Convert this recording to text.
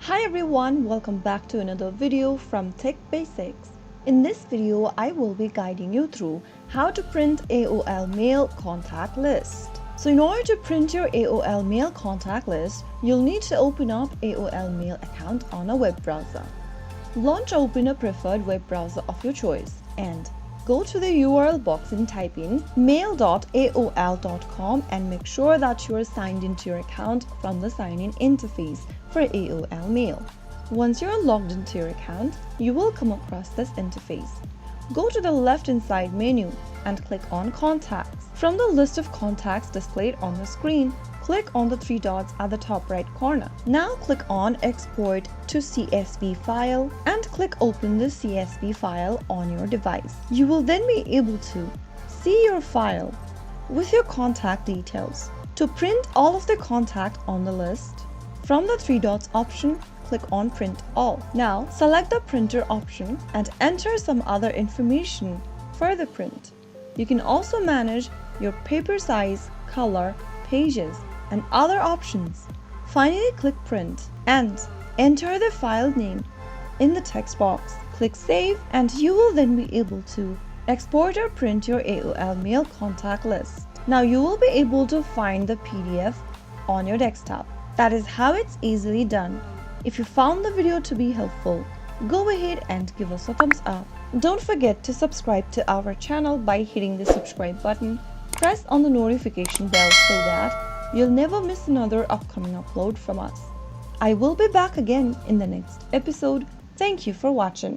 Hi everyone, welcome back to another video from Tech Basics. In this video, I will be guiding you through how to print AOL mail contact list. So in order to print your AOL mail contact list, you'll need to open up AOL mail account on a web browser. Launch open a preferred web browser of your choice and go to the URL box and type in mail.aol.com and make sure that you are signed into your account from the sign-in interface for AOL Mail. Once you're logged into your account, you will come across this interface. Go to the left-hand side menu and click on Contacts. From the list of contacts displayed on the screen, click on the three dots at the top right corner. Now click on Export to CSV file and click Open the CSV file on your device. You will then be able to see your file with your contact details. To print all of the contact on the list, from the three dots option, click on Print All. Now select the printer option and enter some other information for the print. You can also manage your paper size, color, pages, and other options. Finally, click Print and enter the file name in the text box. Click Save and you will then be able to export or print your AOL mail contact list. Now you will be able to find the PDF on your desktop. That is how it's easily done. If you found the video to be helpful, go ahead and give us a thumbs up. Don't forget to subscribe to our channel by hitting the subscribe button. Press on the notification bell so that you'll never miss another upcoming upload from us. I will be back again in the next episode. Thank you for watching.